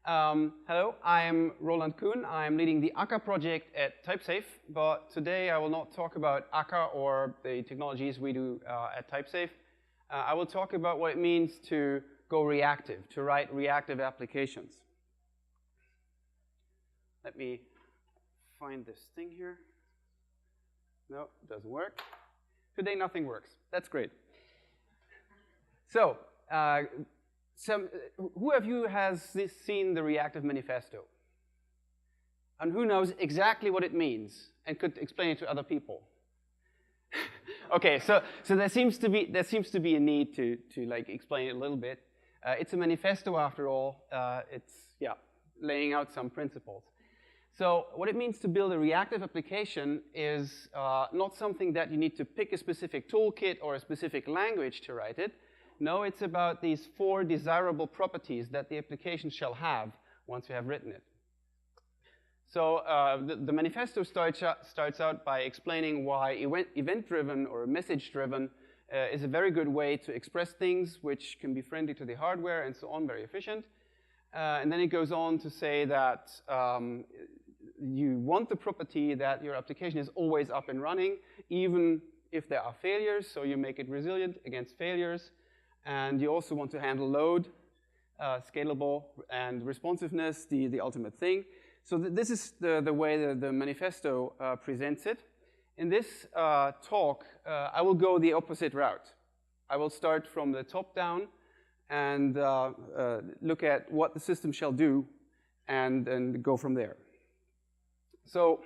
Hello, I'm Roland Kuhn. I'm leading the akka project at TypeSafe, but today I will not talk about akka or the technologies we do at TypeSafe. I will talk about what it means to go reactive, to write reactive applications. Let me find this thing here. No, it doesn't work. Today nothing works. That's great. So, who of you has seen the Reactive Manifesto? And who knows exactly what it means and could explain it to other people? Okay, so there seems to be a need to like explain it a little bit. It's a manifesto after all. It's laying out some principles. So what it means to build a reactive application is not something that you need to pick a specific toolkit or a specific language to write it. No, it's about these 4 desirable properties that the application shall have once you have written it. So the manifesto starts out by explaining why event-driven or message-driven is a very good way to express things which can be friendly to the hardware and so on, very efficient. And then it goes on to say that you want the property that your application is always up and running, even if there are failures, so you make it resilient against failures. And you also want to handle load, scalable, and responsiveness, the ultimate thing. So this is the way the manifesto presents it. In this talk, I will go the opposite route. I will start from the top down and look at what the system shall do and go from there. So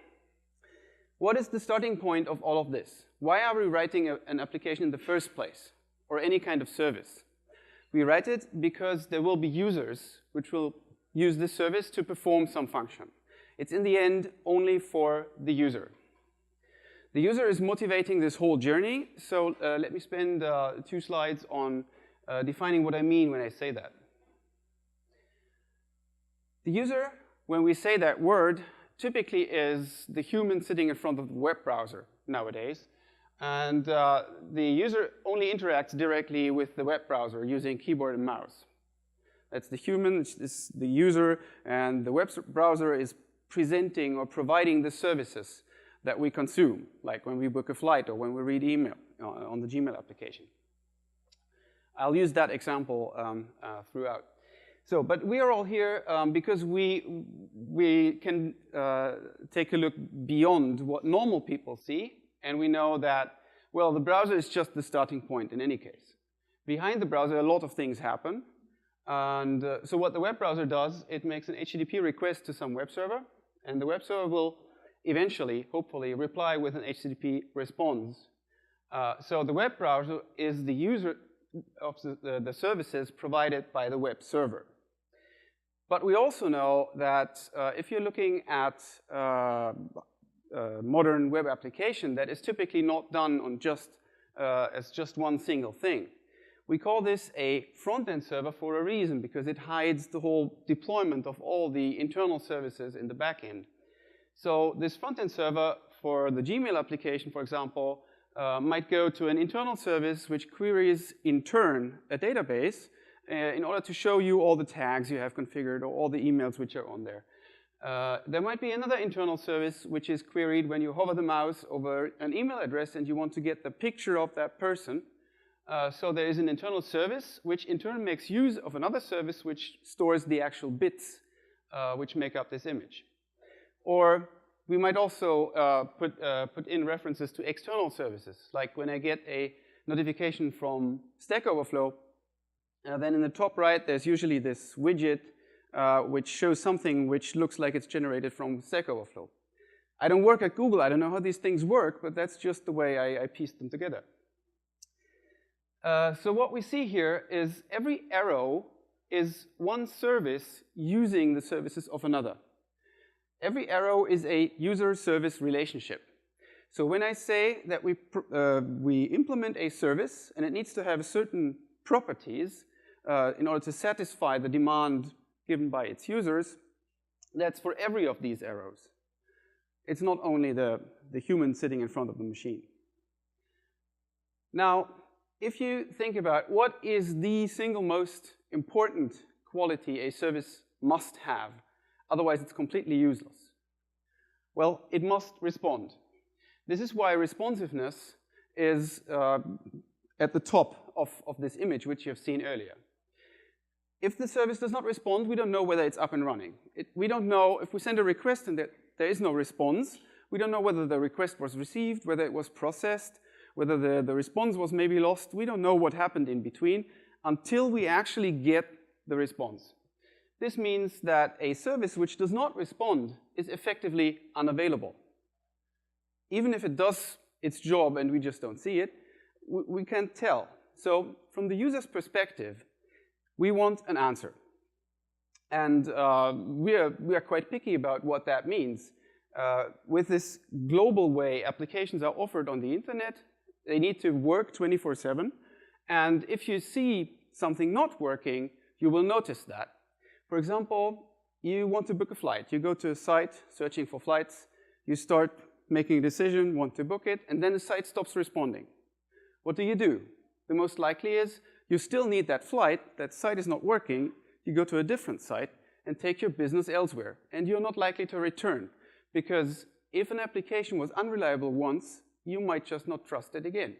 what is the starting point of all of this? Why are we writing an application in the first place, or any kind of service? We write it because there will be users which will use this service to perform some function. It's in the end only for the user. The user is motivating this whole journey, so let me spend 2 slides on defining what I mean when I say that. The user, when we say that word, typically is the human sitting in front of the web browser nowadays. And the user only interacts directly with the web browser using keyboard and mouse. That's the human, it's the user, and the web browser is presenting or providing the services that we consume, like when we book a flight or when we read email on the Gmail application. I'll use that example throughout. So, but we are all here because we can take a look beyond what normal people see. And we know that, well, the browser is just the starting point in any case. Behind the browser, a lot of things happen. And so what the web browser does, it makes an HTTP request to some web server. And the web server will eventually, hopefully, reply with an HTTP response. So the web browser is the user of the services provided by the web server. But we also know that if you're looking at modern web application that is typically not done on as just one single thing. We call this a front-end server for a reason, because it hides the whole deployment of all the internal services in the back end. So this front-end server for the Gmail application, for example, might go to an internal service which queries in turn a database in order to show you all the tags you have configured or all the emails which are on there. There might be another internal service which is queried when you hover the mouse over an email address and you want to get the picture of that person. So there is an internal service which in turn makes use of another service which stores the actual bits which make up this image. Or we might also put in references to external services, like when I get a notification from Stack Overflow, then in the top right there's usually this widget which shows something which looks like it's generated from Stack Overflow. I don't work at Google, I don't know how these things work, but that's just the way I pieced them together. So what we see here is every arrow is one service using the services of another. Every arrow is a user-service relationship. So when I say that we implement a service and it needs to have certain properties in order to satisfy the demand given by its users, that's for every of these arrows. It's not only the human sitting in front of the machine. Now, if you think about what is the single most important quality a service must have. Otherwise, it's completely useless. Well, it must respond. This is why responsiveness is at the top of this image, which you have seen earlier. If the service does not respond, we don't know whether it's up and running. We don't know if we send a request and there is no response. We don't know whether the request was received, whether it was processed, whether the response was maybe lost. We don't know what happened in between until we actually get the response. This means that a service which does not respond is effectively unavailable. Even if it does its job and we just don't see it, we can't tell. So from the user's perspective, we want an answer. And we are quite picky about what that means. With this global way applications are offered on the internet, they need to work 24/7. And if you see something not working, you will notice that. For example, you want to book a flight. You go to a site searching for flights. You start making a decision, want to book it, and then the site stops responding. What do? The most likely is you still need that flight. That site is not working. You go to a different site and take your business elsewhere. And you're not likely to return. Because if an application was unreliable once, you might just not trust it again.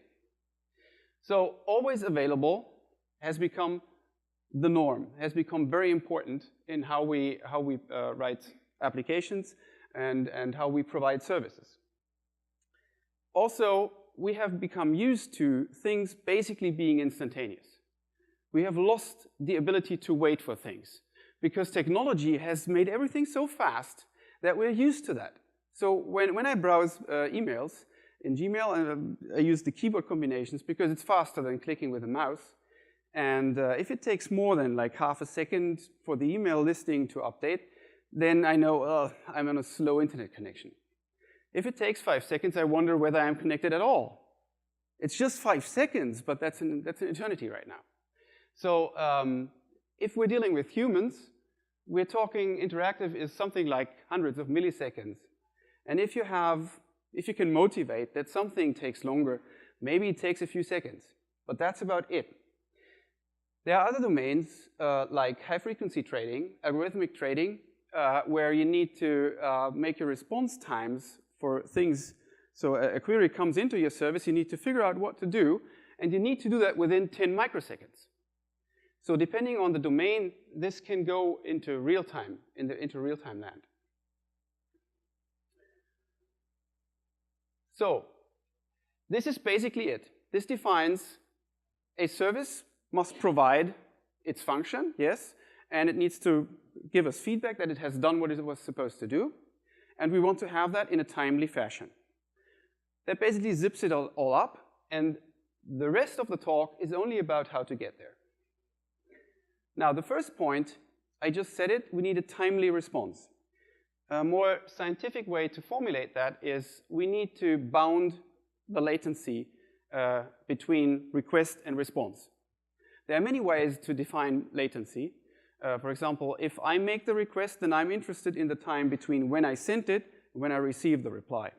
So always available has become the norm, has become very important in how we write applications and how we provide services. Also, we have become used to things basically being instantaneous. We have lost the ability to wait for things because technology has made everything so fast that we're used to that. So when I browse emails in Gmail, I use the keyboard combinations because it's faster than clicking with a mouse. And if it takes more than like half a second for the email listing to update, then I know I'm on a slow internet connection. If it takes 5 seconds, I wonder whether I'm connected at all. It's just 5 seconds, but that's an eternity right now. So if we're dealing with humans, we're talking interactive is something like hundreds of milliseconds. And if you can motivate that something takes longer, maybe it takes a few seconds, but that's about it. There are other domains like high-frequency trading, algorithmic trading, where you need to make your response times for things. So a query comes into your service, you need to figure out what to do, and you need to do that within 10 microseconds. So depending on the domain, this can go into real-time, into real-time land. So this is basically it. This defines a service must provide its function, yes, and it needs to give us feedback that it has done what it was supposed to do, and we want to have that in a timely fashion. That basically zips it all up, and the rest of the talk is only about how to get there. Now, the first point, I just said it, we need a timely response. A more scientific way to formulate that is we need to bound the latency between request and response. There are many ways to define latency. For example, if I make the request, then I'm interested in the time between when I sent it and when I received the reply.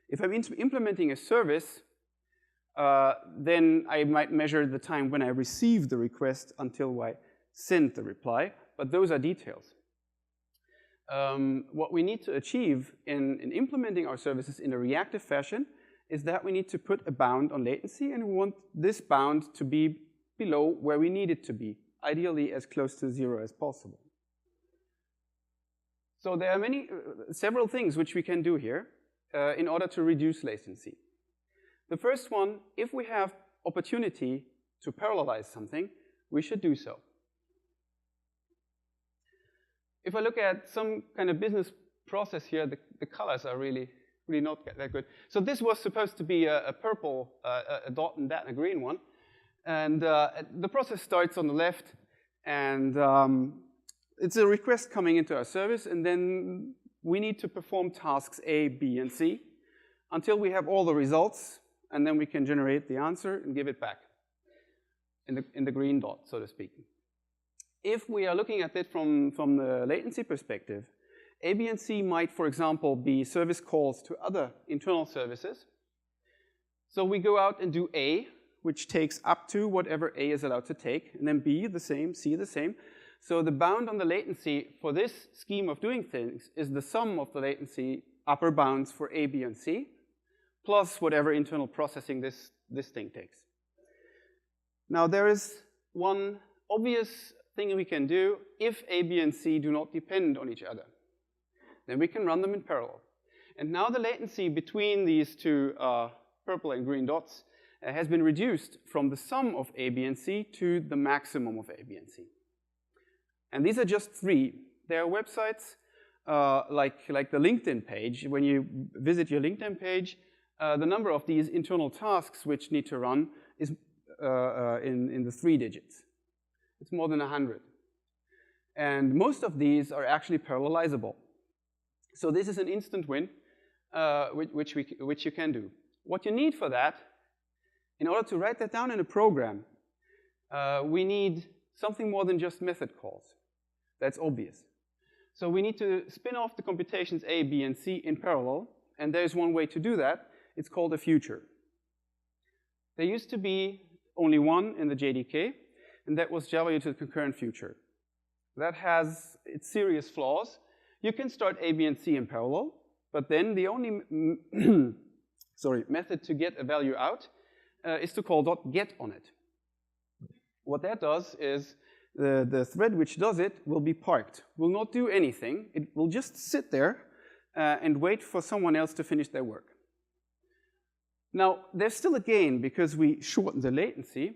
If I'm implementing a service, then I might measure the time when I received the request until I sent the reply, but those are details. What we need to achieve in implementing our services in a reactive fashion is that we need to put a bound on latency, and we want this bound to be below where we need it to be, ideally as close to 0 as possible. So there are several things which we can do here in order to reduce latency. The first one, if we have opportunity to parallelize something, we should do so. If I look at some kind of business process here, the colors are really not that good. So this was supposed to be a purple a dot and that and a green one. And the process starts on the left, and it's a request coming into our service, and then we need to perform tasks A, B, and C until we have all the results, and then we can generate the answer and give it back in the green dot, so to speak. If we are looking at it from the latency perspective, A, B, and C might, for example, be service calls to other internal services. So we go out and do A, which takes up to whatever A is allowed to take, and then B the same, C the same. So the bound on the latency for this scheme of doing things is the sum of the latency upper bounds for A, B, and C, plus whatever internal processing this thing takes. Now there is one obvious thing we can do if A, B, and C do not depend on each other. Then we can run them in parallel. And now the latency between these two purple and green dots has been reduced from the sum of A, B, and C to the maximum of A, B, and C. And these are just three. There are websites like the LinkedIn page. When you visit your LinkedIn page, the number of these internal tasks which need to run is in the 3 digits. It's more than 100. And most of these are actually parallelizable. So this is an instant win, which you can do. What you need for that, in order to write that down in a program, we need something more than just method calls. That's obvious. So we need to spin off the computations A, B, and C in parallel, and there's one way to do that. It's called a future. There used to be only one in the JDK, and that was Java Util Concurrent Future. That has its serious flaws. You can start A, B, and C in parallel, but then the only method to get a value out is to call .get on it. What that does is the thread which does it will be parked, will not do anything. It will just sit there and wait for someone else to finish their work. Now, there's still a gain because we shorten the latency,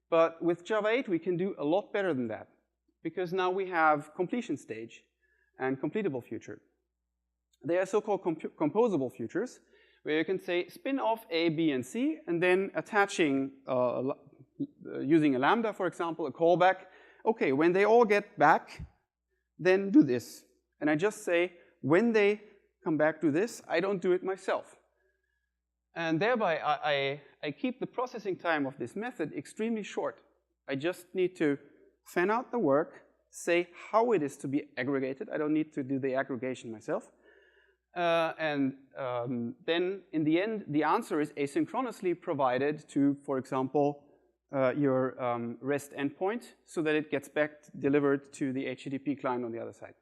but with Java 8 we can do a lot better than that because now we have completion stage and completable future. They are so-called composable futures, where you can say spin off A, B, and C, and then attaching, using a lambda, for example, a callback. Okay, when they all get back, then do this. And I just say, when they come back, do this. I don't do it myself. And thereby, I keep the processing time of this method extremely short. I just need to fan out the work, say how it is to be aggregated. I don't need to do the aggregation myself. Then, in the end, the answer is asynchronously provided to, for example, your REST endpoint so that it gets back delivered to the HTTP client on the other side.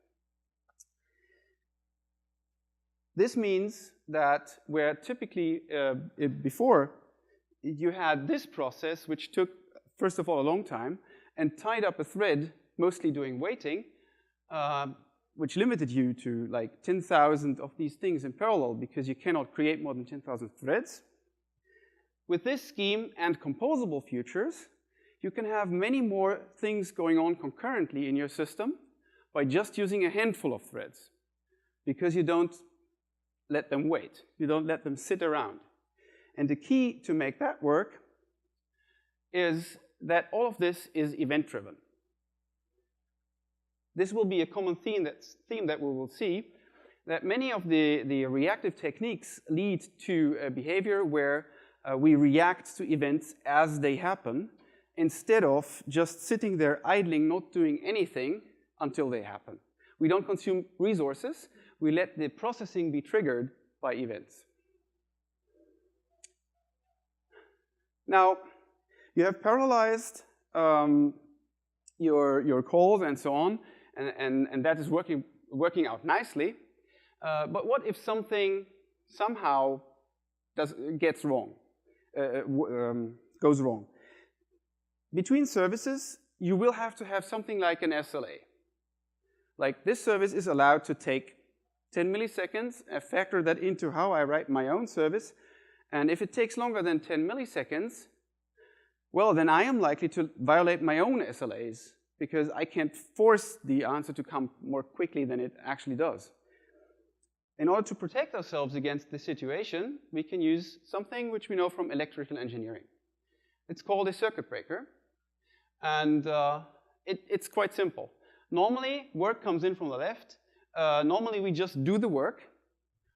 This means that where typically before you had this process which took, first of all, a long time and tied up a thread, mostly doing waiting, which limited you to like 10,000 of these things in parallel because you cannot create more than 10,000 threads. With this scheme and composable futures, you can have many more things going on concurrently in your system by just using a handful of threads because you don't let them wait. You don't let them sit around. And the key to make that work is that all of this is event-driven. This will be a common theme that we will see, that many of the reactive techniques lead to a behavior where we react to events as they happen, instead of just sitting there idling, not doing anything until they happen. We don't consume resources. We let the processing be triggered by events. Now, you have parallelized your calls and so on, and that is working out nicely. But what if something somehow gets wrong, goes wrong? Between services, you will have to have something like an SLA. Like this service is allowed to take 10 milliseconds, I factor that into how I write my own service, and if it takes longer than 10 milliseconds, well, then I am likely to violate my own SLAs because I can't force the answer to come more quickly than it actually does. In order to protect ourselves against this situation, we can use something which we know from electrical engineering. It's called a circuit breaker, and it's quite simple. Normally, work comes in from the left. Normally, we just do the work,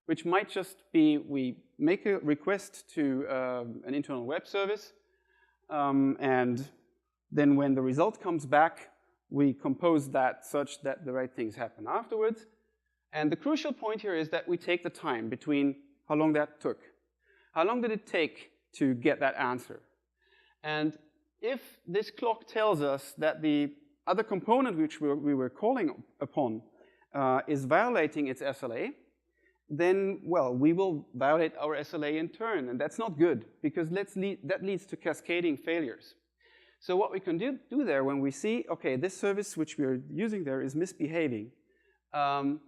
which might just be we make a request to an internal web service, and then when the result comes back, we compose that such that the right things happen afterwards. And the crucial point here is that we take the time between how long that took. How long did it take to get that answer? And if this clock tells us that the other component which we were calling upon is violating its SLA, then, well, we will violate our SLA in turn, and that's not good, because that leads to cascading failures. So what we can do there when we see, okay, this service which we're using there is misbehaving,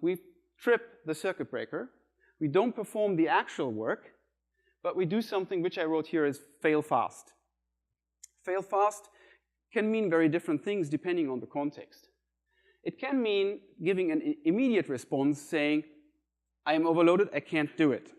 we trip the circuit breaker, we don't perform the actual work, but we do something which I wrote here as fail fast. Fail fast can mean very different things depending on the context. It can mean giving an immediate response saying, I am overloaded, I can't do it.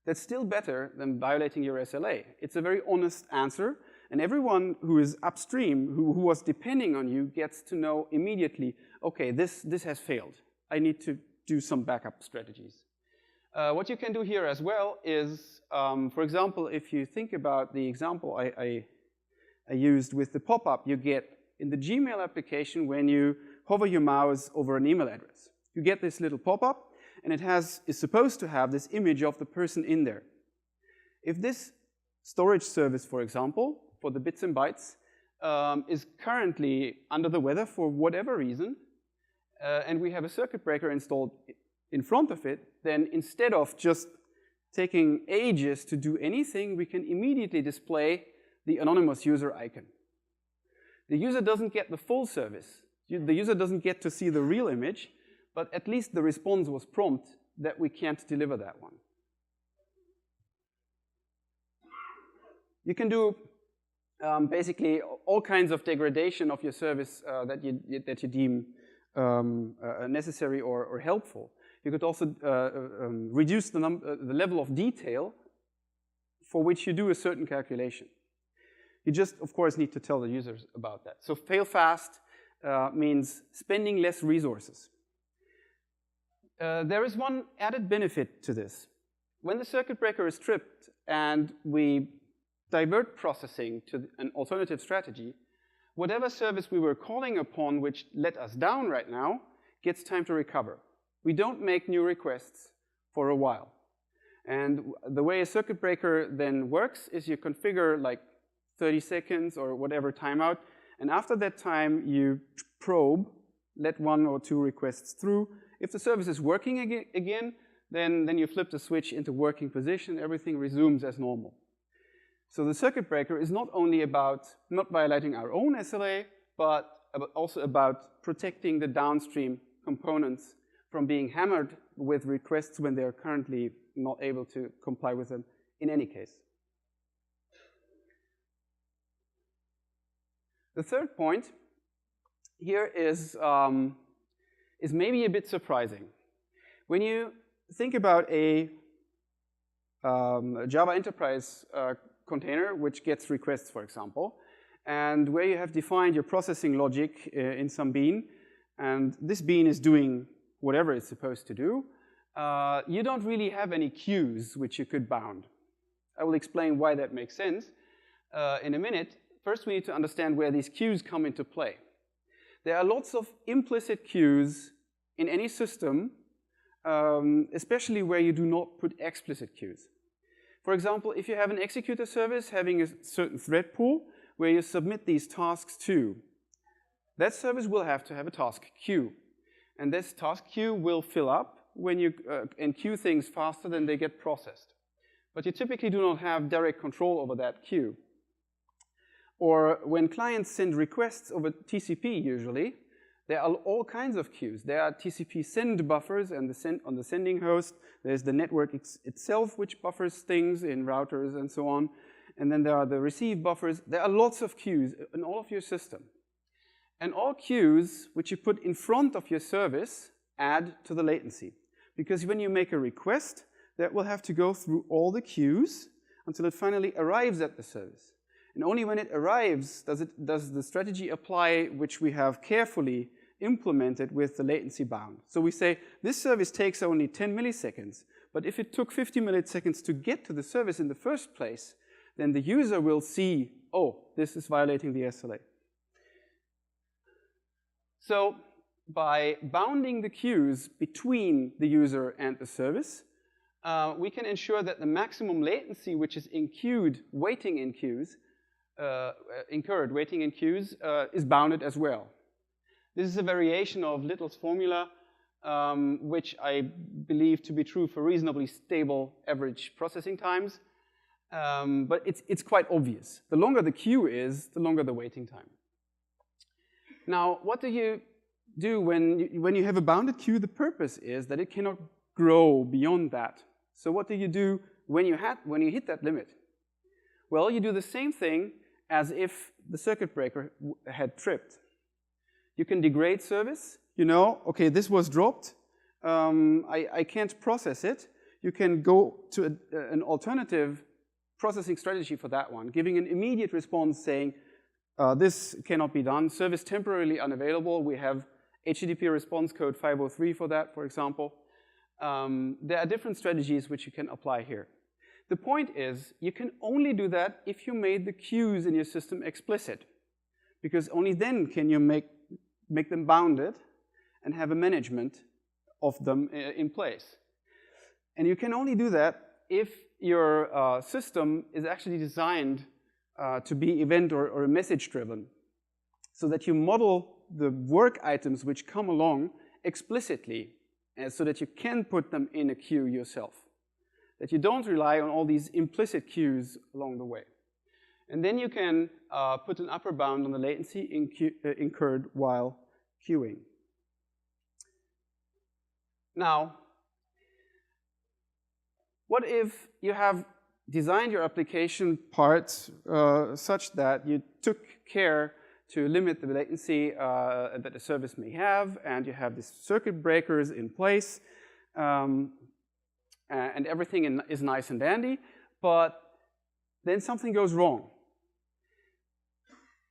That's still better than violating your SLA. It's a very honest answer, and everyone who is upstream, who was depending on you, gets to know immediately, okay, this has failed. I need to do some backup strategies. What you can do here as well is, for example, if you think about the example I used with the pop-up you get in the Gmail application when you hover your mouse over an email address. You get this little pop-up, and it is supposed to have this image of the person in there. If this storage service, for example, for the bits and bytes, is currently under the weather for whatever reason, and we have a circuit breaker installed in front of it, then instead of just taking ages to do anything, we can immediately display the anonymous user icon. The user doesn't get the full service. The user doesn't get to see the real image, but at least the response was prompt that we can't deliver that one. You can do basically all kinds of degradation of your service that you deem necessary or helpful. You could also reduce the level of detail for which you do a certain calculation. You just, of course, need to tell the users about that. So fail fast means spending less resources. There is one added benefit to this. When the circuit breaker is tripped and we divert processing to an alternative strategy, whatever service we were calling upon which let us down right now gets time to recover. We don't make new requests for a while. And the way a circuit breaker then works is you configure like 30 seconds or whatever timeout, and after that time you probe, let 1 or 2 requests through. If the service is working again, then you flip the switch into working position, everything resumes as normal. So the circuit breaker is not only about not violating our own SLA, but also about protecting the downstream components from being hammered with requests when they're currently not able to comply with them in any case. The third point here is maybe a bit surprising. When you think about a Java Enterprise container which gets requests, for example, and where you have defined your processing logic in some bean, and this bean is doing whatever it's supposed to do, you don't really have any queues which you could bound. I will explain why that makes sense in a minute. First, we need to understand where these queues come into play. There are lots of implicit queues in any system, especially where you do not put explicit queues. For example, if you have an executor service having a certain thread pool where you submit these tasks to, that service will have to have a task queue. And this task queue will fill up when you queue things faster than they get processed. But you typically do not have direct control over that queue. Or when clients send requests over TCP usually, there are all kinds of queues. There are TCP send buffers and on the sending host. There's the network itself which buffers things in routers and so on. And then there are the receive buffers. There are lots of queues in all of your system. And all queues which you put in front of your service add to the latency. Because when you make a request, that will have to go through all the queues until it finally arrives at the service. And only when it arrives does the strategy apply which we have carefully implemented with the latency bound. So we say this service takes only 10 milliseconds, but if it took 50 milliseconds to get to the service in the first place, then the user will see, oh, this is violating the SLA. So by bounding the queues between the user and the service, we can ensure that the maximum latency which is in queued, waiting in queues, incurred waiting in queues is bounded as well. This is a variation of Little's formula, which I believe to be true for reasonably stable average processing times. But it's quite obvious. The longer the queue is, the longer the waiting time. Now, what do you do when you have a bounded queue? The purpose is that it cannot grow beyond that. So what do you do when you hit that limit? Well, you do the same thing as if the circuit breaker had tripped. You can degrade service. You know, okay, this was dropped. I can't process it. You can go to an alternative processing strategy for that one, giving an immediate response saying, this cannot be done. Service temporarily unavailable. We have HTTP response code 503 for that, for example. There are different strategies which you can apply here. The point is, you can only do that if you made the queues in your system explicit, because only then can you make them bounded and have a management of them in place. And you can only do that if your system is actually designed to be event or message-driven, so that you model the work items which come along explicitly, so that you can put them in a queue yourself, that you don't rely on all these implicit queues along the way. And then you can put an upper bound on the latency incurred while queuing. Now, what if you have designed your application parts such that you took care to limit the latency that a service may have, and you have these circuit breakers in place, and everything is nice and dandy, but then something goes wrong.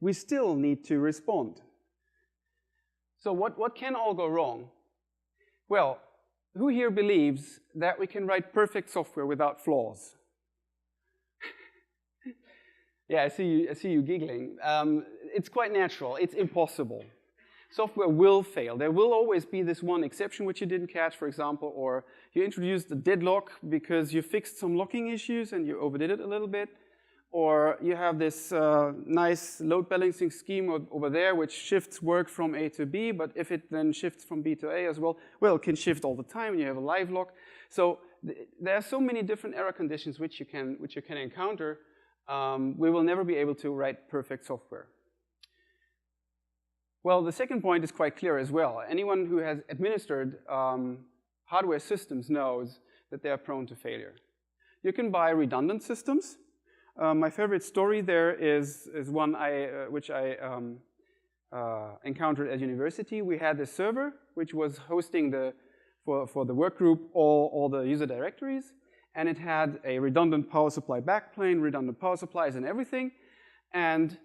We still need to respond. So what can all go wrong? Well, who here believes that we can write perfect software without flaws? Yeah, I see you giggling. It's quite natural. It's impossible. Software will fail. There will always be this one exception which you didn't catch, for example, or you introduced a deadlock because you fixed some locking issues and you overdid it a little bit, or you have this nice load balancing scheme over there which shifts work from A to B, but if it then shifts from B to A as well, it can shift all the time and you have a live lock. So there are so many different error conditions which you can encounter. We will never be able to write perfect software. Well, the second point is quite clear as well. Anyone who has administered hardware systems knows that they are prone to failure. You can buy redundant systems. My favorite story there is one which I encountered at university. We had this server which was hosting for the work group all the user directories, and it had a redundant power supply backplane, redundant power supplies and everything, and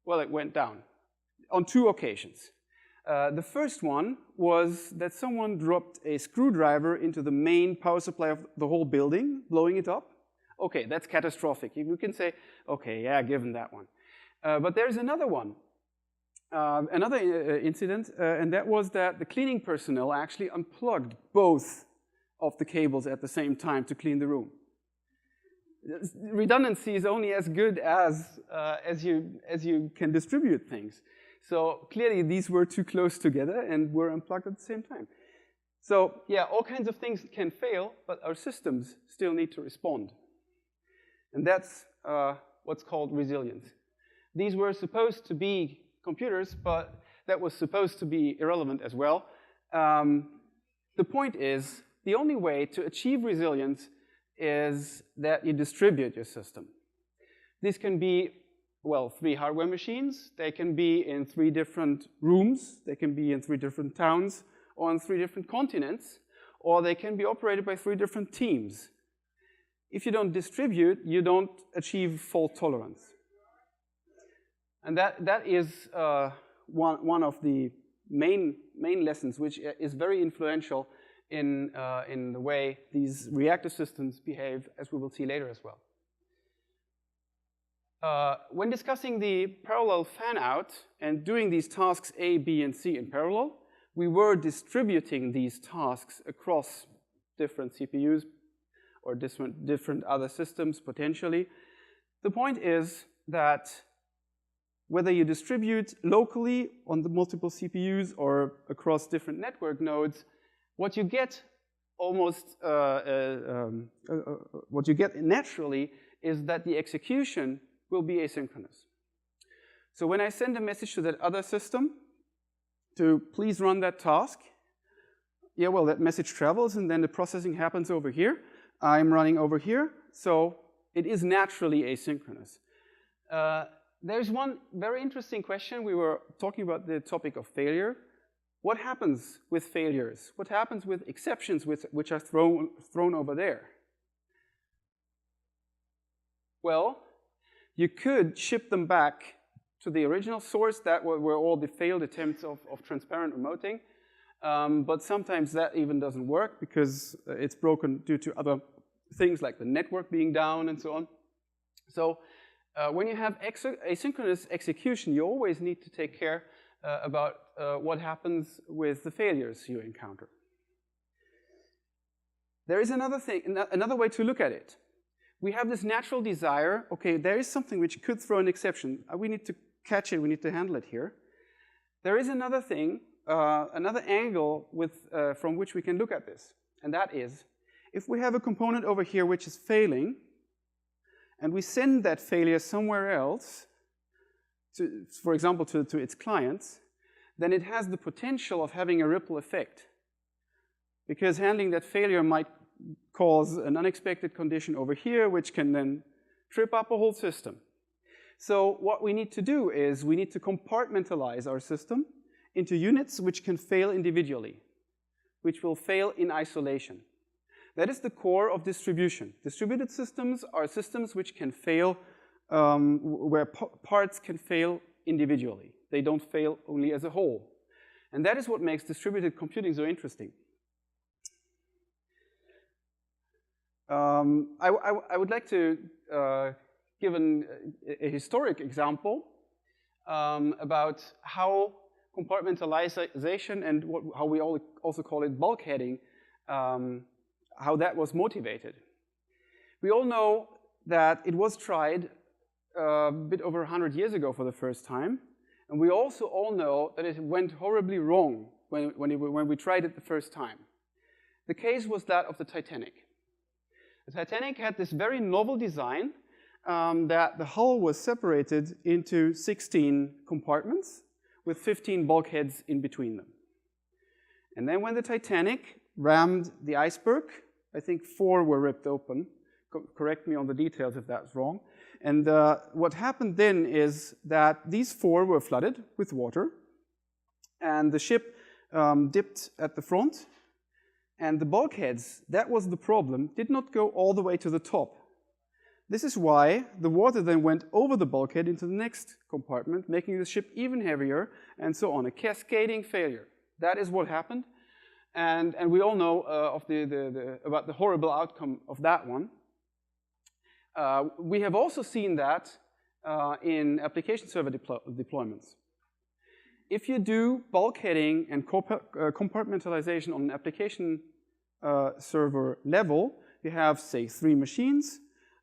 well, it went down on 2 occasions. The first one was that someone dropped a screwdriver into the main power supply of the whole building, blowing it up. Okay, that's catastrophic. You can say, okay, yeah, given that one. But there's another one, another incident, and that was that the cleaning personnel actually unplugged both of the cables at the same time to clean the room. Redundancy is only as good as you can distribute things. So clearly these were too close together and were unplugged at the same time. So yeah, all kinds of things can fail, but our systems still need to respond. And that's what's called resilience. These were supposed to be computers, but that was supposed to be irrelevant as well. The point is, the only way to achieve resilience is that you distribute your system. This can be, well, 3 hardware machines. They can be in 3 different rooms. They can be in 3 different towns or on 3 different continents, or they can be operated by 3 different teams. If you don't distribute, you don't achieve fault tolerance. And that is one of the main lessons, which is very influential in the way these reactive systems behave, as we will see later as well. When discussing the parallel fan-out and doing these tasks A, B, and C in parallel, we were distributing these tasks across different CPUs or different other systems, potentially. The point is that whether you distribute locally on the multiple CPUs or across different network nodes, what you get almost, what you get naturally is that the execution will be asynchronous. So when I send a message to that other system to please run that task, yeah, well, that message travels and then the processing happens over here. I'm running over here, so it is naturally asynchronous. There's one very interesting question. We were talking about the topic of failure. What happens with failures? What happens with exceptions which are thrown over there? Well, you could ship them back to the original source. That were all the failed attempts of transparent remoting. But sometimes that even doesn't work because it's broken due to other things like the network being down and so on. So when you have asynchronous execution, you always need to take care about what happens with the failures you encounter. There is another way to look at it. We have this natural desire, okay, there is something which could throw an exception. We need to catch it, we need to handle it here. There is another thing, another angle from which we can look at this, and that is, if we have a component over here which is failing, and we send that failure somewhere else, for example, to its clients, then it has the potential of having a ripple effect. Because handling that failure might cause an unexpected condition over here, which can then trip up a whole system. So what we need to do is we need to compartmentalize our system into units which can fail individually, which will fail in isolation. That is the core of distribution. Distributed systems are systems which can fail, where parts can fail individually. They don't fail only as a whole. And that is what makes distributed computing so interesting. I would like to give a historic example about how compartmentalization and how we also call it bulkheading, how that was motivated. We all know that it was tried a bit over 100 years ago for the first time, and we also all know that it went horribly wrong when we tried it the first time. The case was that of the Titanic. The Titanic had this very novel design that the hull was separated into 16 compartments with 15 bulkheads in between them. And then when the Titanic rammed the iceberg, I think 4 were ripped open. Correct me on the details if that's wrong. And what happened then is that these 4 were flooded with water, and the ship dipped at the front, and the bulkheads, that was the problem, did not go all the way to the top. This is why the water then went over the bulkhead into the next compartment, making the ship even heavier, and so on, a cascading failure. That is what happened, and we all know about the horrible outcome of that one. We have also seen that in application server deployments. If you do bulkheading and compartmentalization on an application server level, you have, say, 3 machines,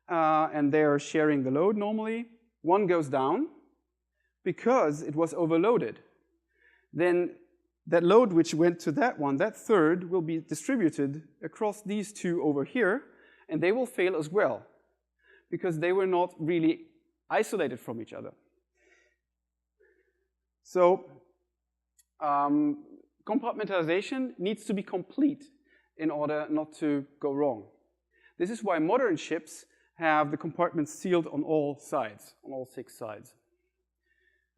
and they are sharing the load normally. One goes down because it was overloaded. Then that load which went to that one, that third, will be distributed across these 2 over here, and they will fail as well, because they were not really isolated from each other. So compartmentalization needs to be complete in order not to go wrong. This is why modern ships have the compartments sealed on all sides, on all 6 sides.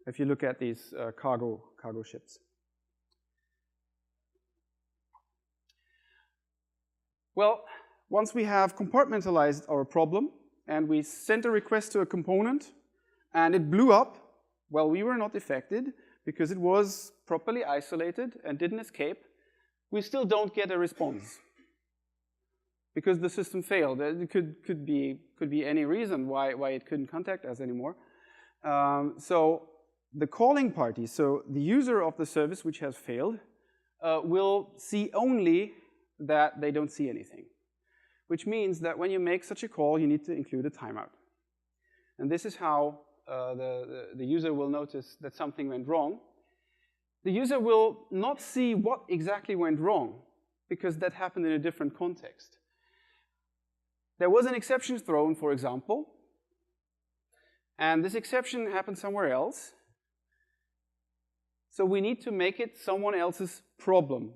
If you look at these cargo ships. Well, once we have compartmentalized our problem, and we sent a request to a component, and it blew up, well, we were not affected because it was properly isolated and didn't escape. We still don't get a response because the system failed. It could be any reason why it couldn't contact us anymore. So the calling party, so the user of the service which has failed, will see only that they don't see anything, which means that when you make such a call, you need to include a timeout. And this is how the user will notice that something went wrong. The user will not see what exactly went wrong, because that happened in a different context. There was an exception thrown, for example, and this exception happened somewhere else. So we need to make it someone else's problem,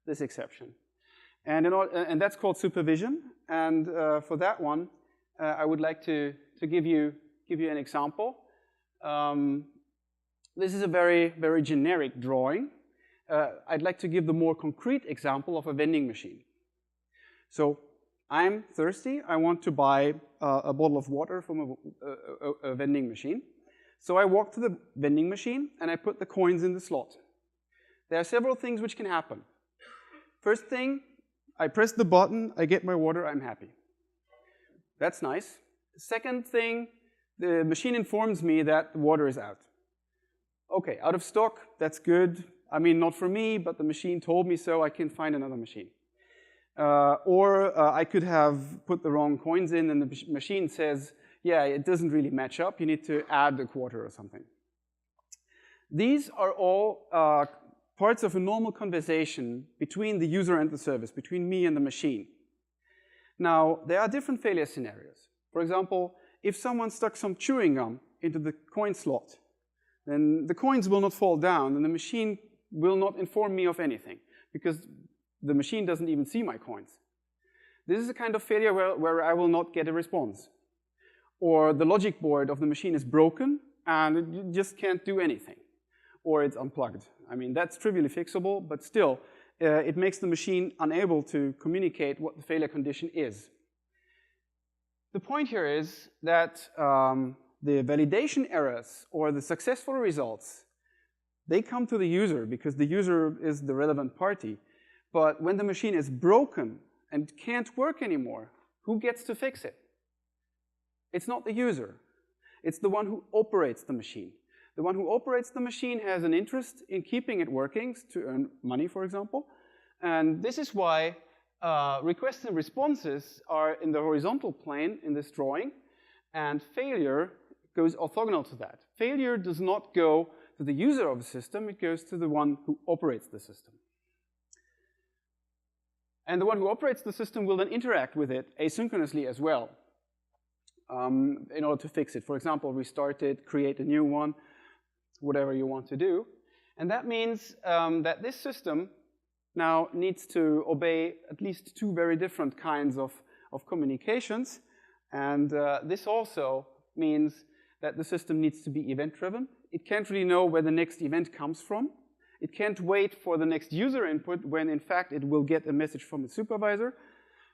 this exception. And that's called supervision. And for that one, I would like to give you an example. This is a very, very generic drawing. I'd like to give the more concrete example of a vending machine. So I'm thirsty. I want to buy a bottle of water from a vending machine. So I walk to the vending machine and I put the coins in the slot. There are several things which can happen. First thing, I press the button, I get my water, I'm happy. That's nice. Second thing, the machine informs me that the water is out. Okay, out of stock, that's good. I mean, not for me, but the machine told me so, I can find another machine. Or I could have put the wrong coins in and the machine says, yeah, it doesn't really match up, you need to add a quarter or something. These are all parts of a normal conversation between the user and the service, between me and the machine. Now, there are different failure scenarios. For example, if someone stuck some chewing gum into the coin slot, then the coins will not fall down and the machine will not inform me of anything because the machine doesn't even see my coins. This is a kind of failure where I will not get a response. Or the logic board of the machine is broken and you just can't do anything. Or it's unplugged. I mean, that's trivially fixable, but still, it makes the machine unable to communicate what the failure condition is. The point here is that the validation errors or the successful results, they come to the user because the user is the relevant party. But when the machine is broken and can't work anymore, who gets to fix it? It's not the user. It's the one who operates the machine. The one who operates the machine has an interest in keeping it working to earn money, for example. And this is why requests and responses are in the horizontal plane in this drawing, and failure goes orthogonal to that. Failure does not go to the user of the system, it goes to the one who operates the system. And the one who operates the system will then interact with it asynchronously as well in order to fix it. For example, restart it, create a new one, whatever you want to do. And that means that this system now needs to obey at least two very different kinds of communications. And this also means that the system needs to be event-driven. It can't really know where the next event comes from. It can't wait for the next user input when, in fact, it will get a message from the supervisor.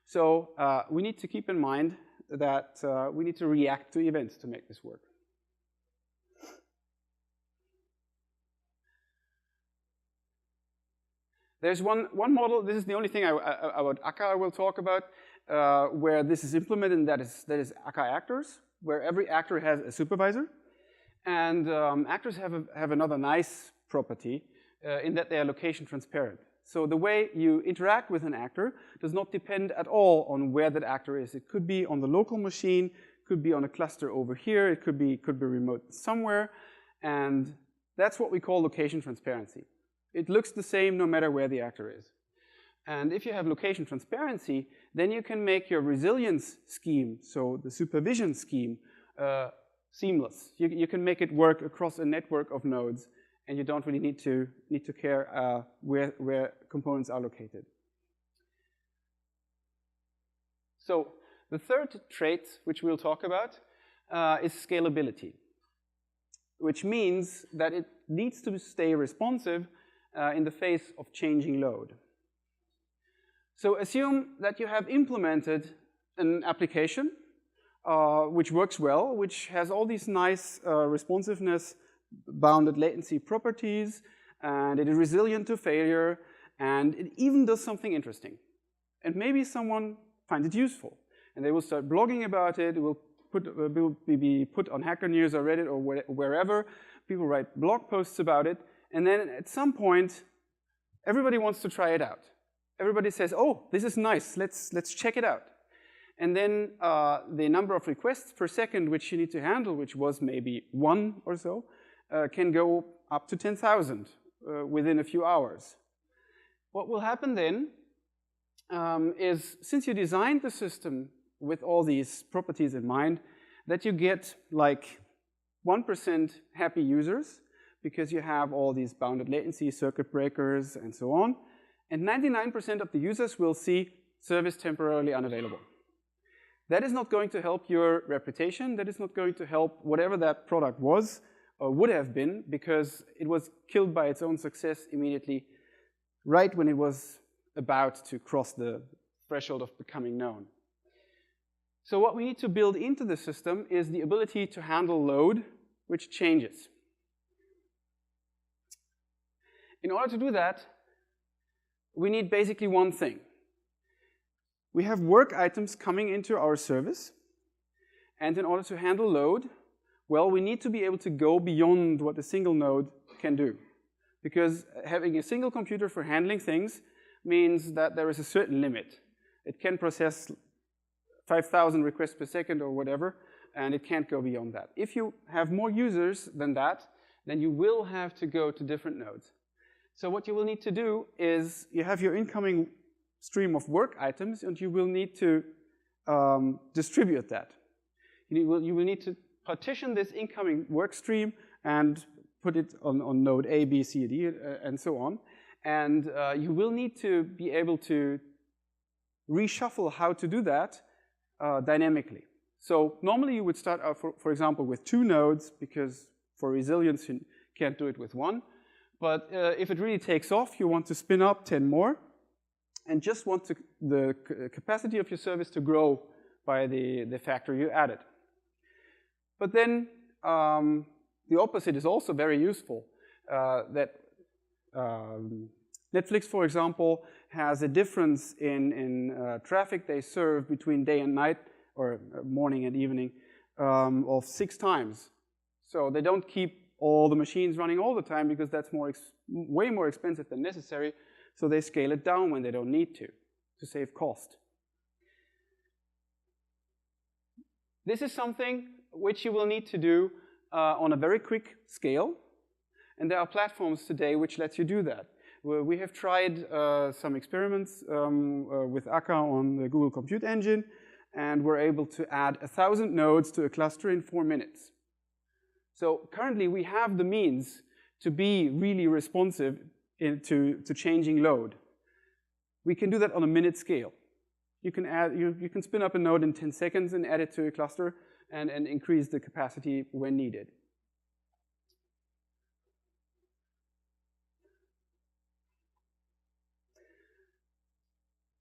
So we need to keep in mind that we need to react to events to make this work. There's one model, this is the only thing about akka I will talk about, where this is implemented, and that is akka actors, where every actor has a supervisor. And actors have another nice property in that they are location transparent. So the way you interact with an actor does not depend at all on where that actor is. It could be on the local machine, could be on a cluster over here, it could be remote somewhere, and that's what we call location transparency. It looks the same no matter where the actor is. And if you have location transparency, then you can make your resilience scheme, so the supervision scheme, seamless. You can make it work across a network of nodes, and you don't really need to care where components are located. So the third trait which we'll talk about is scalability, which means that it needs to stay responsive in the face of changing load. So assume that you have implemented an application which works well, which has all these nice responsiveness, bounded latency properties, and it is resilient to failure, and it even does something interesting. And maybe someone finds it useful, and they will start blogging about it. It will be put on Hacker News or Reddit or wherever. People write blog posts about it, and then at some point, everybody wants to try it out. Everybody says, oh, this is nice, let's check it out. And then the number of requests per second which you need to handle, which was maybe 1 or so, can go up to 10,000 within a few hours. What will happen then is, since you designed the system with all these properties in mind, that you get like 1% happy users, because you have all these bounded latency, circuit breakers, and so on. And 99% of the users will see service temporarily unavailable. That is not going to help your reputation. That is not going to help whatever that product was or would have been, because it was killed by its own success immediately, right when it was about to cross the threshold of becoming known. So what we need to build into the system is the ability to handle load, which changes. In order to do that, we need basically one thing. We have work items coming into our service, and in order to handle load, well, we need to be able to go beyond what a single node can do. Because having a single computer for handling things means that there is a certain limit. It can process 5,000 requests per second or whatever, and it can't go beyond that. If you have more users than that, then you will have to go to different nodes. So what you will need to do is you have your incoming stream of work items, and you will need to distribute that. You will need to partition this incoming work stream and put it on node A, B, C, D, and so on. And you will need to be able to reshuffle how to do that dynamically. So normally you would start out, for example, with 2 nodes, because for resilience you can't do it with 1. But if it really takes off, you want to spin up 10 more, and just want the capacity of your service to grow by the factor you added. But then the opposite is also very useful. Netflix, for example, has a difference in traffic they serve between day and night, or morning and evening, of 6 times. So they don't keep all the machines running all the time, because that's way more expensive than necessary. So they scale it down when they don't need to save cost. This is something which you will need to do on a very quick scale. And there are platforms today which lets you do that. We have tried some experiments with Akka on the Google Compute Engine, and we're able to add 1,000 nodes to a cluster in 4 minutes. So currently we have the means to be really responsive to changing load. We can do that on a minute scale. You can spin up a node in 10 seconds and add it to a cluster and increase the capacity when needed.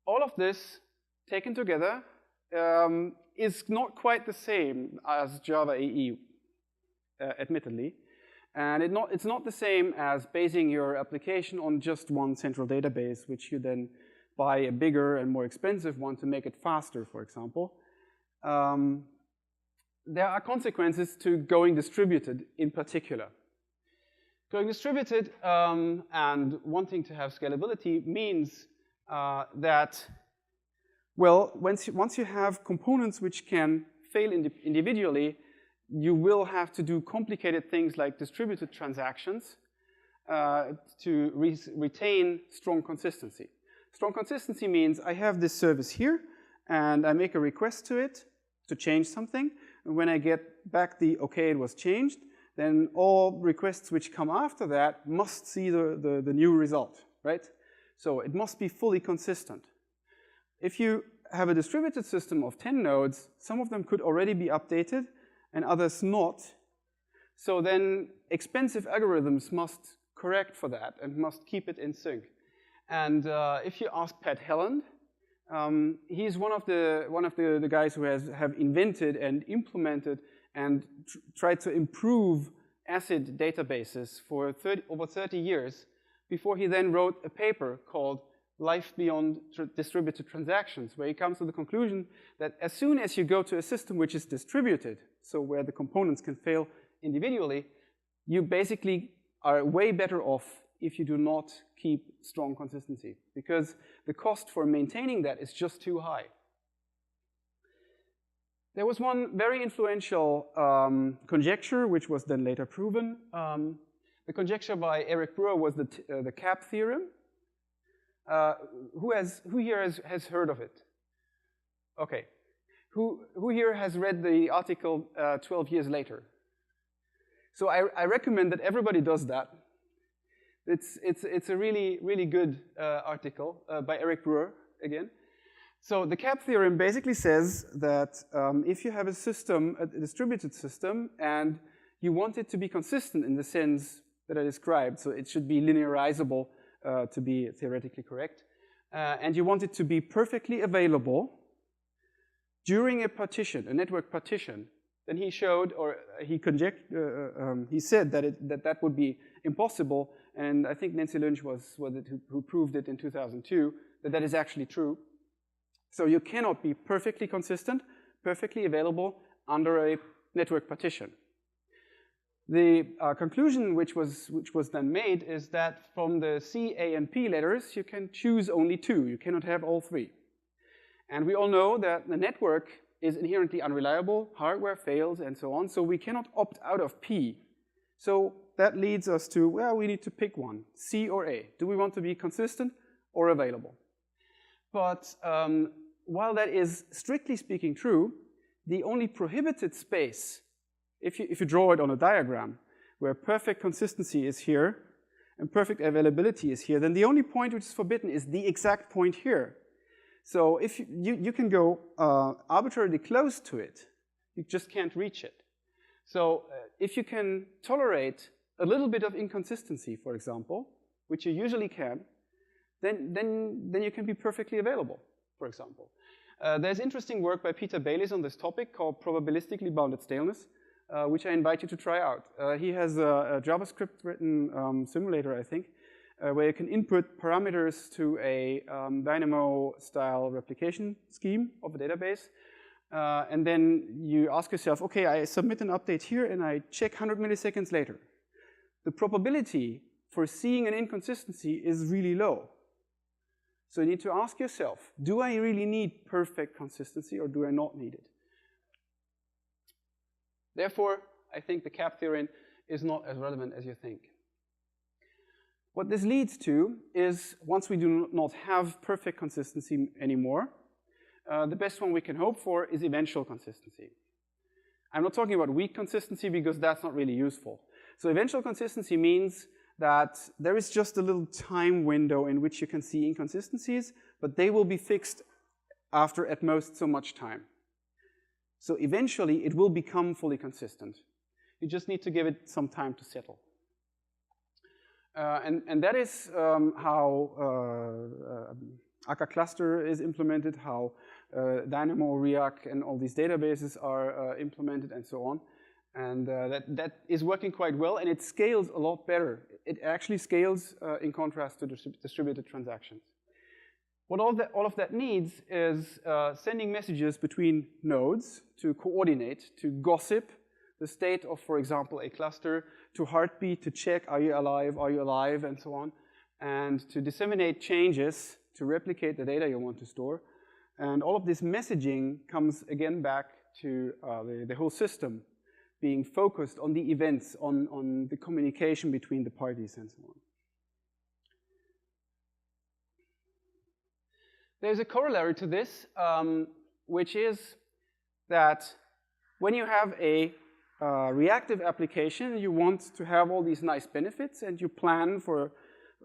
All of this taken together is not quite the same as Java EE, admittedly. And it's not the same as basing your application on just one central database, which you then buy a bigger and more expensive one to make it faster, for example. There are consequences to going distributed in particular. Going distributed and wanting to have scalability means that, well, once you have components which can fail individually, you will have to do complicated things like distributed transactions to retain strong consistency. Strong consistency means I have this service here, and I make a request to it to change something. And when I get back the okay, it was changed, then all requests which come after that must see the new result, right? So it must be fully consistent. If you have a distributed system of 10 nodes, some of them could already be updated and others not. So then expensive algorithms must correct for that and must keep it in sync. And if you ask Pat Helland, he's one of the guys who have invented and implemented and tried to improve ACID databases for over 30 years before he then wrote a paper called Life Beyond Distributed Transactions, where he comes to the conclusion that as soon as you go to a system which is distributed, so where the components can fail individually, you basically are way better off if you do not keep strong consistency, because the cost for maintaining that is just too high. There was one very influential conjecture, which was then later proven. The conjecture by Eric Brewer was the CAP theorem. Who here has heard of it? Okay. Who here has read the article 12 years later? So I recommend that everybody does that. It's a really, really good article by Eric Brewer, again. So the CAP theorem basically says that if you have a system, a distributed system, and you want it to be consistent in the sense that I described, so it should be linearizable to be theoretically correct, and you want it to be perfectly available during a partition, a network partition, then he showed, or he said that that would be impossible, and I think Nancy Lynch was it who proved it in 2002, that is actually true. So you cannot be perfectly consistent, perfectly available under a network partition. The conclusion which was then made is that from the C, A, and P letters, you can choose only two. You cannot have all three. And we all know that the network is inherently unreliable, hardware fails, and so on, so we cannot opt out of P. So that leads us to, well, we need to pick one, C or A. Do we want to be consistent or available? But while that is strictly speaking true, the only prohibited space, if you draw it on a diagram, where perfect consistency is here and perfect availability is here, then the only point which is forbidden is the exact point here. So if you can go arbitrarily close to it, you just can't reach it. So if you can tolerate a little bit of inconsistency, for example, which you usually can, then you can be perfectly available, for example. There's interesting work by Peter Baylis on this topic called probabilistically bounded staleness, which I invite you to try out. He has a JavaScript written simulator, I think, where you can input parameters to a Dynamo-style replication scheme of a database. And then you ask yourself, okay, I submit an update here and I check 100 milliseconds later. The probability for seeing an inconsistency is really low. So you need to ask yourself, do I really need perfect consistency or do I not need it? Therefore, I think the CAP theorem is not as relevant as you think. What this leads to is, once we do not have perfect consistency anymore, the best one we can hope for is eventual consistency. I'm not talking about weak consistency because that's not really useful. So eventual consistency means that there is just a little time window in which you can see inconsistencies, but they will be fixed after at most so much time. So eventually it will become fully consistent. You just need to give it some time to settle. And that is how Akka cluster is implemented, how Dynamo, React, and all these databases are implemented, and so on. And that is working quite well, and it scales a lot better. It actually scales in contrast to distributed transactions. What all of that needs is sending messages between nodes to coordinate, to gossip the state of, for example, a cluster, to heartbeat, to check, are you alive, and so on, and to disseminate changes, to replicate the data you want to store. And all of this messaging comes again back to the whole system being focused on the events, on the communication between the parties, and so on. There's a corollary to this, which is that when you have a reactive application, you want to have all these nice benefits, and you plan for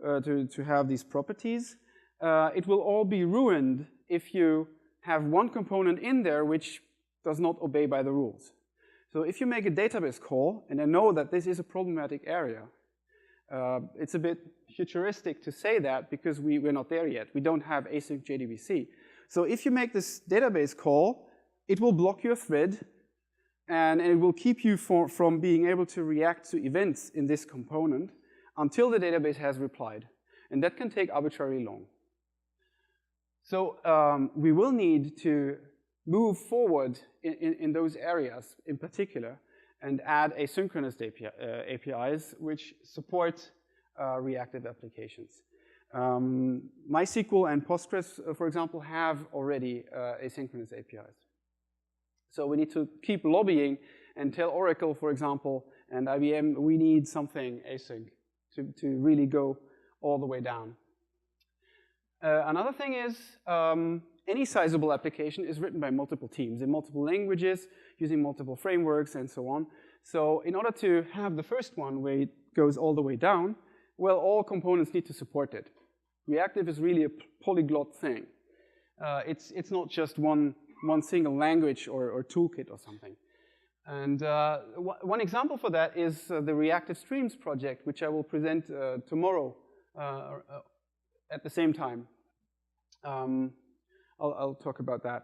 to have these properties. It will all be ruined if you have one component in there which does not obey by the rules. So if you make a database call, and I know that this is a problematic area, it's a bit futuristic to say that because we're not there yet. We don't have async JDBC. So if you make this database call, it will block your thread, and it will keep you from being able to react to events in this component until the database has replied. And that can take arbitrarily long. So we will need to move forward in those areas in particular and add asynchronous APIs which support reactive applications. MySQL and Postgres, for example, have already asynchronous APIs. So we need to keep lobbying and tell Oracle, for example, and IBM, we need something async to really go all the way down. Another thing is, any sizable application is written by multiple teams in multiple languages, using multiple frameworks and so on. So in order to have the first one where it goes all the way down, well, all components need to support it. Reactive is really a polyglot thing. It's not just one single language or toolkit or something. And one example for that is the Reactive Streams project, which I will present tomorrow at the same time. I'll talk about that.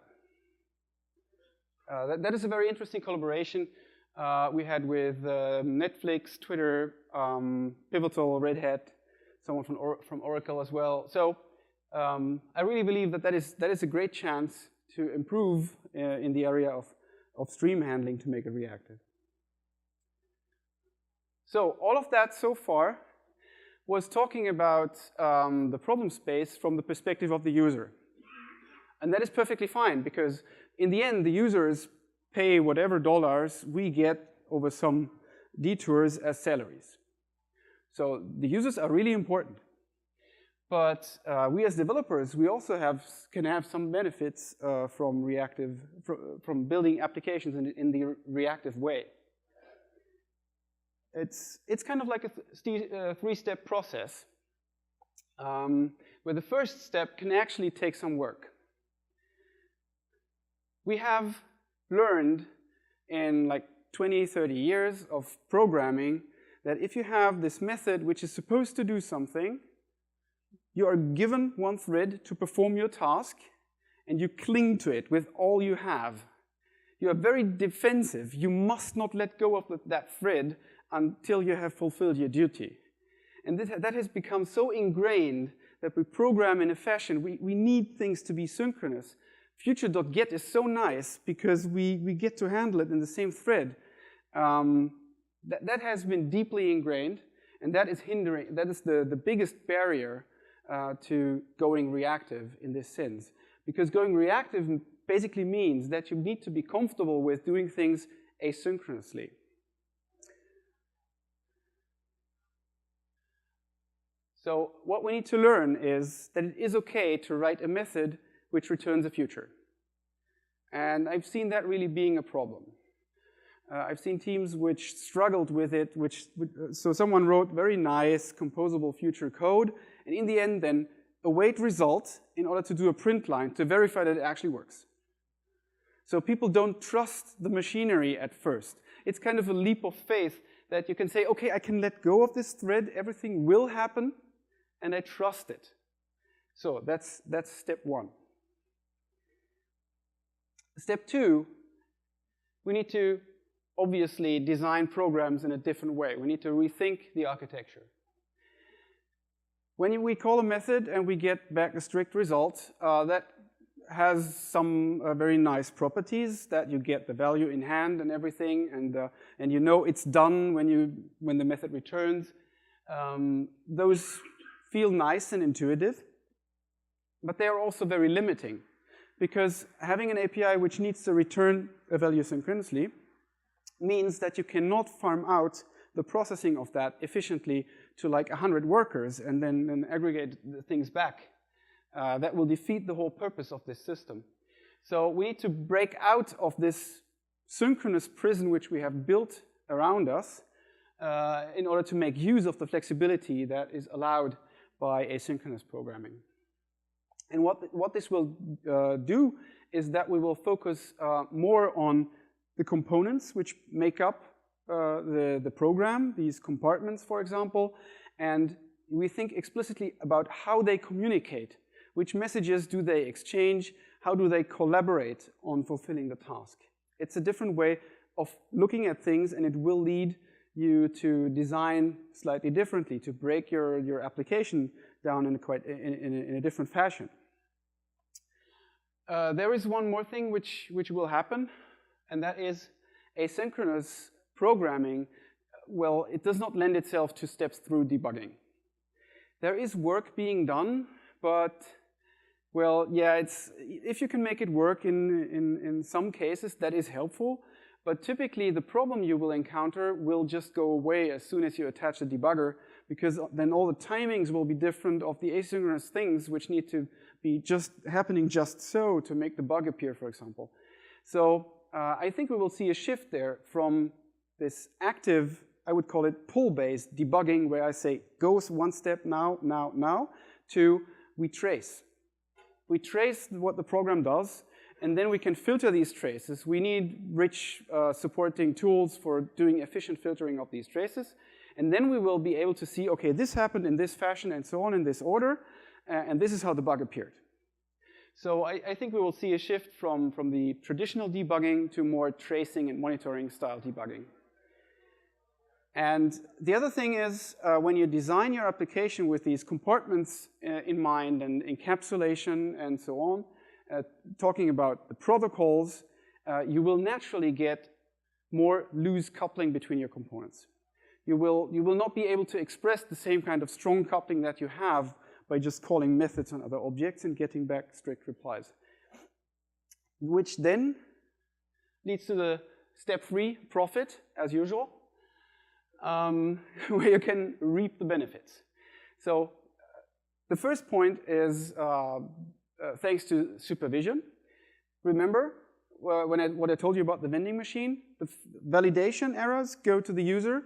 That is a very interesting collaboration we had with Netflix, Twitter, Pivotal, Red Hat, someone from Oracle as well. So I really believe that is a great chance to improve in the area of stream handling to make it reactive. So all of that so far was talking about the problem space from the perspective of the user. And that is perfectly fine, because in the end, the users pay whatever dollars we get over some detours as salaries. So the users are really important. But we as developers, we also can have some benefits from building applications in the reactive way. It's kind of like a three-step process, where the first step can actually take some work. We have learned in like 20, 30 years of programming that if you have this method which is supposed to do something, you are given one thread to perform your task, and you cling to it with all you have. You are very defensive. You must not let go of that thread until you have fulfilled your duty. And that has become so ingrained that we program in a fashion, we need things to be synchronous. Future.get is so nice because we get to handle it in the same thread. That has been deeply ingrained, and that is the biggest barrier to going reactive in this sense. Because going reactive basically means that you need to be comfortable with doing things asynchronously. So what we need to learn is that it is okay to write a method which returns a future. And I've seen that really being a problem. I've seen teams which struggled with it, so someone wrote very nice composable future code, and in the end then await result in order to do a print line to verify that it actually works. So people don't trust the machinery at first. It's kind of a leap of faith that you can say, okay, I can let go of this thread, everything will happen, and I trust it. So that's step one. Step two, we need to obviously design programs in a different way. We need to rethink the architecture. When we call a method and we get back a strict result, that has some very nice properties, that you get the value in hand and everything, and you know it's done when the method returns. Those feel nice and intuitive, but they are also very limiting, because having an API which needs to return a value synchronously means that you cannot farm out the processing of that efficiently to like 100 workers and then aggregate the things back. That will defeat the whole purpose of this system. So we need to break out of this synchronous prison which we have built around us in order to make use of the flexibility that is allowed by asynchronous programming. And what this will do is that we will focus more on the components which make up the program, these compartments, for example, and we think explicitly about how they communicate. Which messages do they exchange? How do they collaborate on fulfilling the task? It's a different way of looking at things, and it will lead you to design slightly differently, to break your application down in a different fashion. There is one more thing which will happen, and that is asynchronous programming. Well, it does not lend itself to steps through debugging. There is work being done, but Well, yeah, if you can make it work in some cases, that is helpful. But typically, the problem you will encounter will just go away as soon as you attach a debugger, because then all the timings will be different of the asynchronous things which need to be just happening just so to make the bug appear, for example. So I think we will see a shift there from this active, I would call it pull-based debugging, where I say, goes one step now, now, now, to we trace. We trace what the program does, and then we can filter these traces. We need rich supporting tools for doing efficient filtering of these traces. And then we will be able to see, okay, this happened in this fashion and so on in this order, and this is how the bug appeared. So I think we will see a shift from the traditional debugging to more tracing and monitoring style debugging. And the other thing is, when you design your application with these compartments in mind and encapsulation and so on, talking about the protocols, you will naturally get more loose coupling between your components. You will not be able to express the same kind of strong coupling that you have by just calling methods on other objects and getting back strict replies. Which then leads to the step-free profit, as usual, where you can reap the benefits. So the first point is thanks to supervision. Remember what I told you about the vending machine? The validation errors go to the user,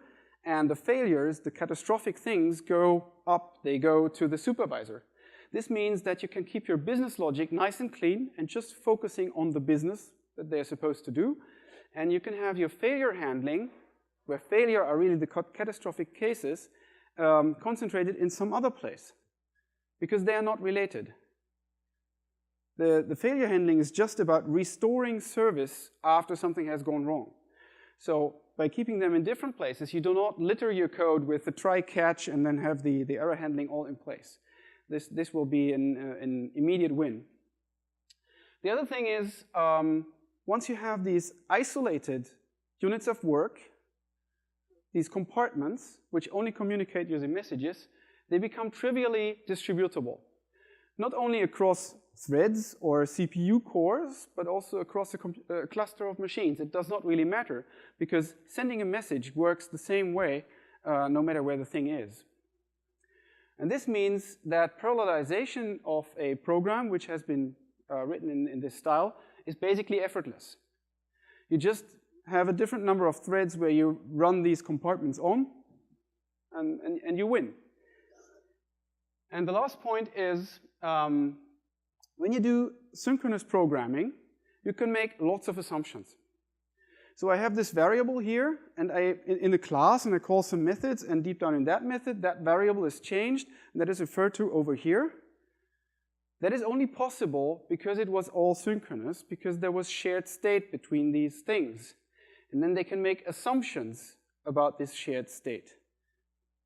and the failures, the catastrophic things, go up. They go to the supervisor. This means that you can keep your business logic nice and clean and just focusing on the business that they're supposed to do. And you can have your failure handling, where failure are really the catastrophic cases, concentrated in some other place, because they are not related. The failure handling is just about restoring service after something has gone wrong. So by keeping them in different places, you do not litter your code with the try, catch, and then have the error handling all in place. This will be an immediate win. The other thing is, once you have these isolated units of work, these compartments, which only communicate using messages, they become trivially distributable. Not only across threads or CPU cores, but also across a cluster of machines. It does not really matter, because sending a message works the same way no matter where the thing is. And this means that parallelization of a program which has been written in this style is basically effortless. You just have a different number of threads where you run these compartments on, and you win. And the last point is, when you do synchronous programming, you can make lots of assumptions. So I have this variable here, and in the class, and I call some methods, and deep down in that method, that variable is changed, and that is referred to over here. That is only possible because it was all synchronous, because there was shared state between these things. And then they can make assumptions about this shared state,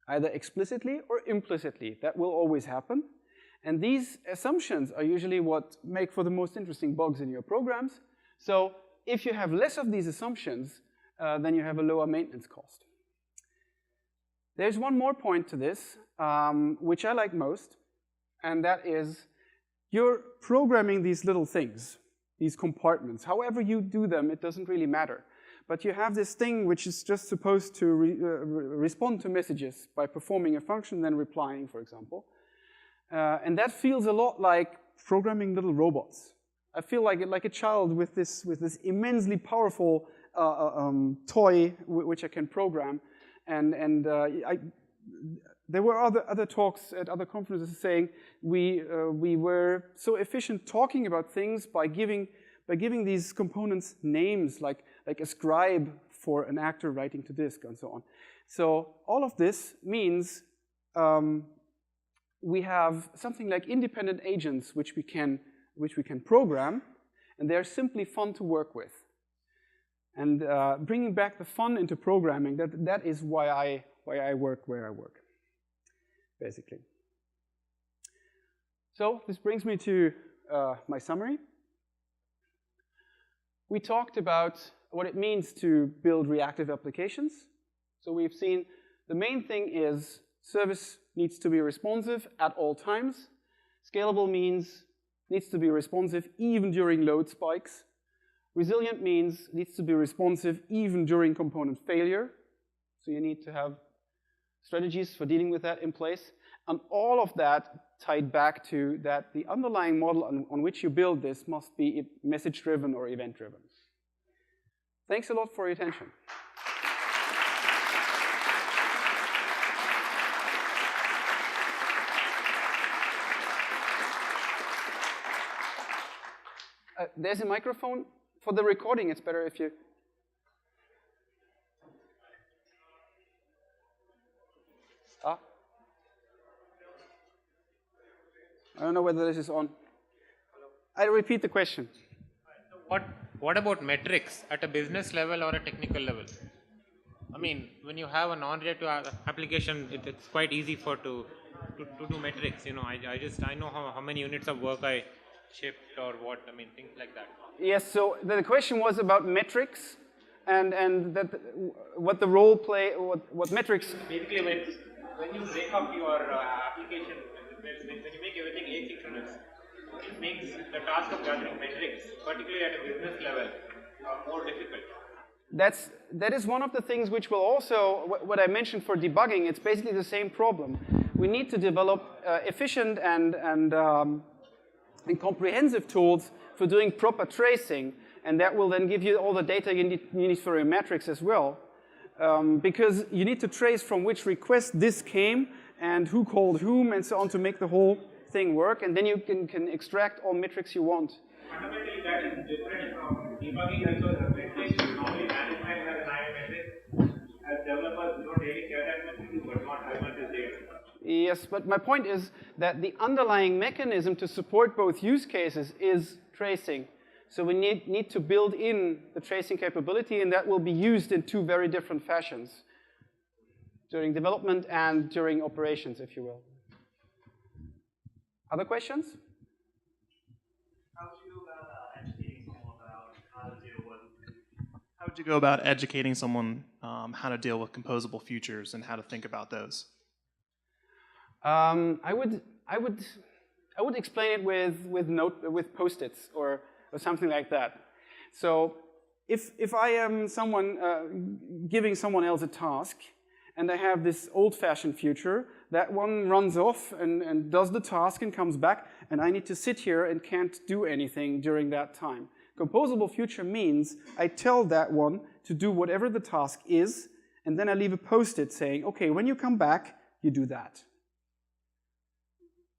either explicitly or implicitly. That will always happen. And these assumptions are usually what make for the most interesting bugs in your programs. So if you have less of these assumptions, then you have a lower maintenance cost. There's one more point to this, which I like most, and that is you're programming these little things, these compartments. However you do them, it doesn't really matter. But you have this thing which is just supposed to respond to messages by performing a function, then replying, for example. And that feels a lot like programming little robots. I feel like a child with this immensely powerful toy which I can program. And there were other talks at other conferences saying we were so efficient talking about things by giving these components names, like a scribe for an actor writing to disk and so on. So all of this means we have something like independent agents which we can program, and they're simply fun to work with. And bringing back the fun into programming, that is why I work where I work, basically. So this brings me to my summary. We talked about what it means to build reactive applications. So we've seen the main thing is service needs to be responsive at all times. Scalable means needs to be responsive even during load spikes. Resilient means needs to be responsive even during component failure. So you need to have strategies for dealing with that in place. And all of that tied back to that the underlying model on which you build this must be message-driven or event-driven. Thanks a lot for your attention. There's a microphone. For the recording, it's better if you... I don't know whether this is on. I'll repeat the question. What about metrics at a business level or a technical level? I mean, when you have a non-reactive application, it's quite easy to do metrics. You know, I know how many units of work I shipped or what. I mean, things like that. Yes. So the question was about metrics, and that what the role play, what metrics. Basically, when you break up your application, when you make everything asynchronous, it makes the task of gathering metrics, particularly at a business level, more difficult. That is one of the things which will also, what I mentioned for debugging, it's basically the same problem. We need to develop efficient and comprehensive tools for doing proper tracing, and that will then give you all the data you need for your metrics as well. Because you need to trace from which request this came and who called whom and so on to make the whole thing work, and then you can extract all metrics you want. Fundamentally, that is different from debugging because representation normally management has an IM metric. As developers, we don't really care that much, but not how much is there. Yes, but my point is that the underlying mechanism to support both use cases is tracing. So we need to build in the tracing capability, and that will be used in two very different fashions, during development and during operations, if you will. Other questions? How would you go about educating someone how to deal with composable futures and how to think about those? I would explain it with Post-its or something like that. So if I am someone giving someone else a task, and I have this old-fashioned future, that one runs off and does the task and comes back, and I need to sit here and can't do anything during that time. Composable future means I tell that one to do whatever the task is, and then I leave a Post-it saying, okay, when you come back, you do that.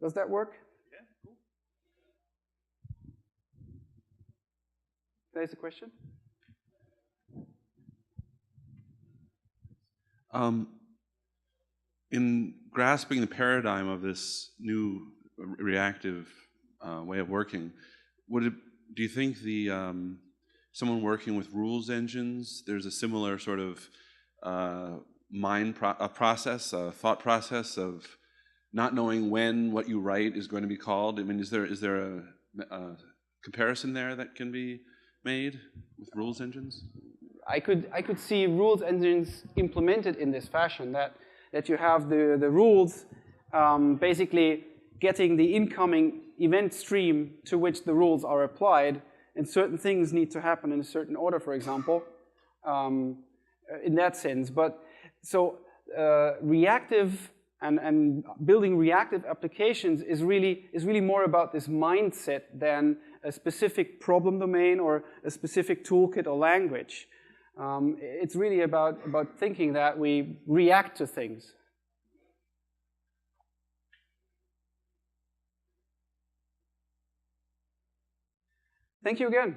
Does that work? Yeah, cool. There's a question? In grasping the paradigm of this new reactive way of working, do you think someone working with rules engines, there's a similar sort of thought process of not knowing when what you write is going to be called? I mean, is there a comparison there that can be made with rules engines? I could see rules engines implemented in this fashion, that you have the rules basically getting the incoming event stream to which the rules are applied, and certain things need to happen in a certain order, for example, in that sense. But so reactive and building reactive applications is really more about this mindset than a specific problem domain or a specific toolkit or language. It's really about thinking that we react to things. Thank you again.